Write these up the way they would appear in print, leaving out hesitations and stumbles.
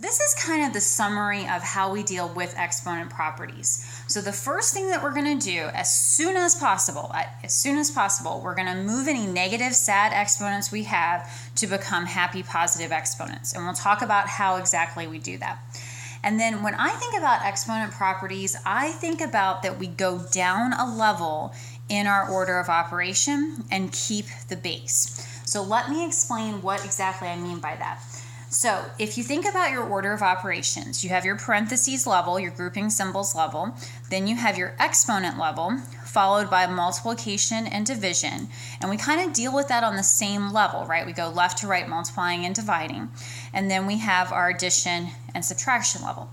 this is kind of the summary of how we deal with exponent properties. So the first thing that we're going to do as soon as possible, we're going to move any negative sad exponents we have to become happy positive exponents. And we'll talk about how exactly we do that. And then when I think about exponent properties, I think about that we go down a level in our order of operation and keep the base. So let me explain what exactly I mean by that. So if you think about your order of operations, you have your parentheses level, your grouping symbols level, then you have your exponent level, followed by multiplication and division. And we kind of deal with that on the same level, right? We go left to right, multiplying and dividing. And then we have our addition and subtraction level.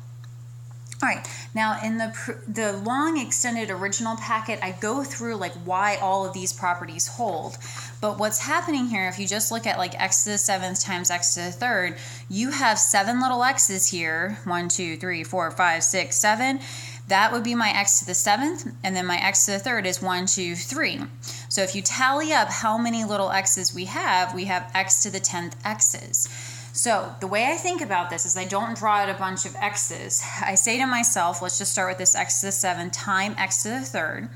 All right, now in the long extended original packet, I go through like why all of these properties hold. But what's happening here, if you just look at like x to the 7th times x to the 3rd, you have 7 little x's here, 1, 2, 3, 4, 5, 6, 7. That would be my x to the 7th, and then my x to the 3rd is 1, 2, 3. So if you tally up how many little x's we have x to the 10th x's. So the way I think about this is I don't draw out a bunch of x's. I say to myself, let's just start with this x to the 7th times x to the 3rd.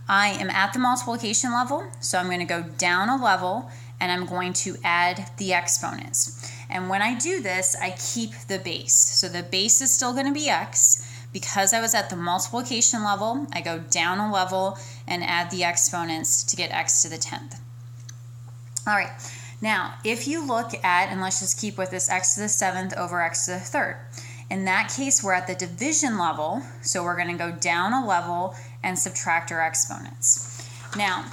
I am at the multiplication level, so I'm going to go down a level, and I'm going to add the exponents. And when I do this, I keep the base. So the base is still going to be x. Because I was at the multiplication level, I go down a level and add the exponents to get x to the 10th. All right. Now, if you look at, and let's just keep with this x to the 7th over x to the 3rd. In that case, we're at the division level, so we're going to go down a level and subtract our exponents. Now,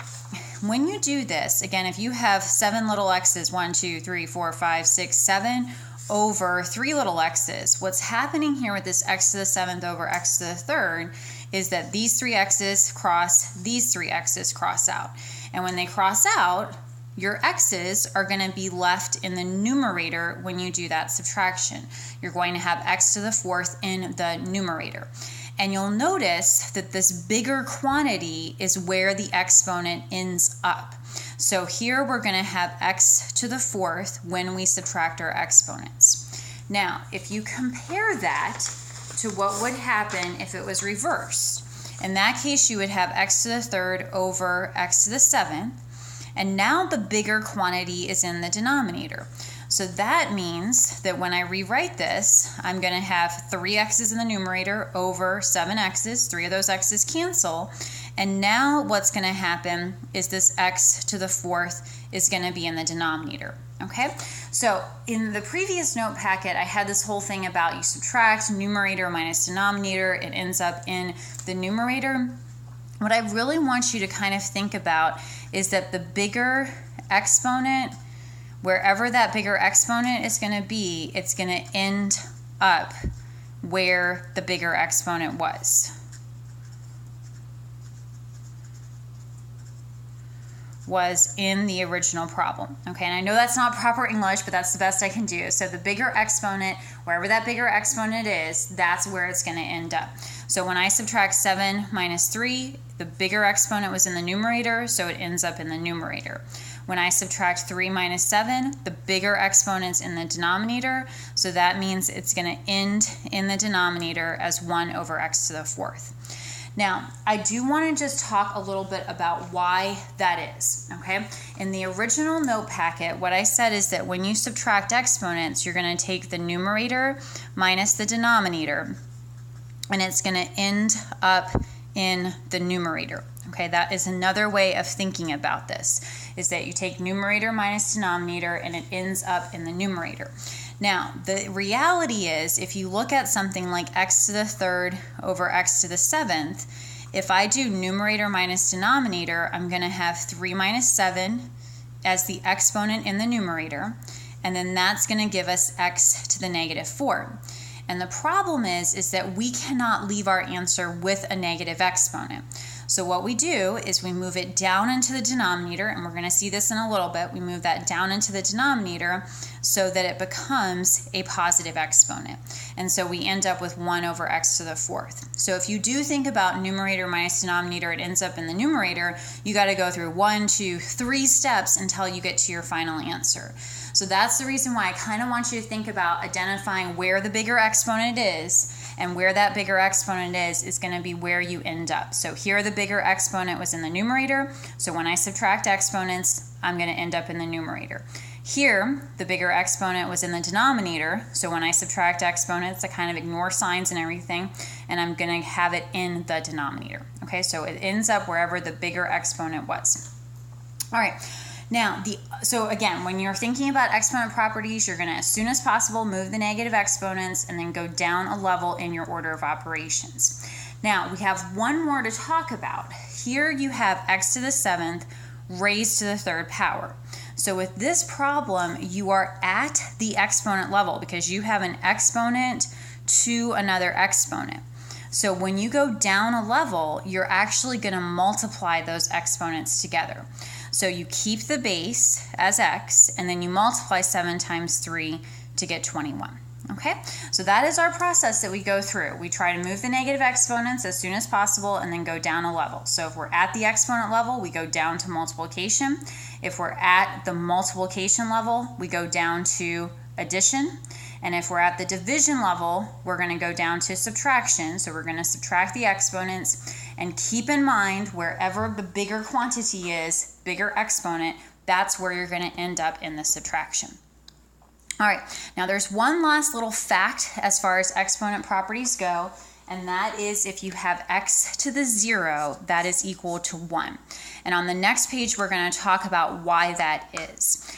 when you do this, again, if you have 7 little x's, 1, 2, 3, 4, 5, 6, 7, over 3 little x's, what's happening here with this x to the 7th over x to the 3rd is that these 3 x's cross, these 3 x's cross out. And when they cross out, your x's are going to be left in the numerator when you do that subtraction. You're going to have x to the 4th in the numerator. And you'll notice that this bigger quantity is where the exponent ends up. So here we're going to have x to the 4th when we subtract our exponents. Now, if you compare that to what would happen if it was reversed, in that case you would have x to the 3rd over x to the 7th. And now the bigger quantity is in the denominator. So that means that when I rewrite this, I'm going to have 3 x's in the numerator over 7 x's. 3 of those x's cancel. And now what's going to happen is this x to the 4th is going to be in the denominator. Okay? So in the previous note packet, I had this whole thing about you subtract numerator minus denominator. It ends up in the numerator. What I really want you to kind of think about is that the bigger exponent, wherever that bigger exponent is going to be, it's going to end up where the bigger exponent was in the original problem. Okay, and I know that's not proper English, but that's the best I can do. So the bigger exponent, wherever that bigger exponent is, that's where it's going to end up. So when I subtract 7 minus 3, the bigger exponent was in the numerator, so it ends up in the numerator. When I subtract 3 minus 7, the bigger exponent's in the denominator, so that means it's going to end in the denominator as 1 over x to the 4th. Now, I do want to just talk a little bit about why that is, okay? In the original note packet, what I said is that when you subtract exponents, you're going to take the numerator minus the denominator, and it's going to end up in the numerator. Okay, that is another way of thinking about this, is that you take numerator minus denominator and it ends up in the numerator. Now, the reality is, if you look at something like x to the 3rd over x to the 7th, if I do numerator minus denominator, I'm going to have 3 minus 7 as the exponent in the numerator, and then that's going to give us x to the negative 4. And the problem is that we cannot leave our answer with a negative exponent. So what we do is we move it down into the denominator, and we're going to see this in a little bit. We move that down into the denominator so that it becomes a positive exponent. And so we end up with 1 over x to the 4th. So if you do think about numerator minus denominator, it ends up in the numerator, you got to go through 1, 2, 3 steps until you get to your final answer. So that's the reason why I kind of want you to think about identifying where the bigger exponent is, and where that bigger exponent is going to be where you end up. So here the bigger exponent was in the numerator, so when I subtract exponents, I'm going to end up in the numerator. Here, the bigger exponent was in the denominator, so when I subtract exponents, I kind of ignore signs and everything, and I'm going to have it in the denominator. Okay, so it ends up wherever the bigger exponent was. All right. Now, so again, when you're thinking about exponent properties, you're going to, as soon as possible, move the negative exponents and then go down a level in your order of operations. Now, we have one more to talk about. Here you have x to the 7th raised to the 3rd power. So with this problem, you are at the exponent level because you have an exponent to another exponent. So when you go down a level, you're actually going to multiply those exponents together. So you keep the base as x, and then you multiply 7 times 3 to get 21. Okay, so that is our process that we go through. We try to move the negative exponents as soon as possible and then go down a level. So if we're at the exponent level, we go down to multiplication. If we're at the multiplication level, we go down to addition. And if we're at the division level, we're going to go down to subtraction. So we're going to subtract the exponents. And keep in mind, wherever the bigger quantity is, bigger exponent, that's where you're going to end up in the subtraction. All right, now there's one last little fact as far as exponent properties go, and that is if you have x to the 0, that is equal to 1. And on the next page, we're going to talk about why that is.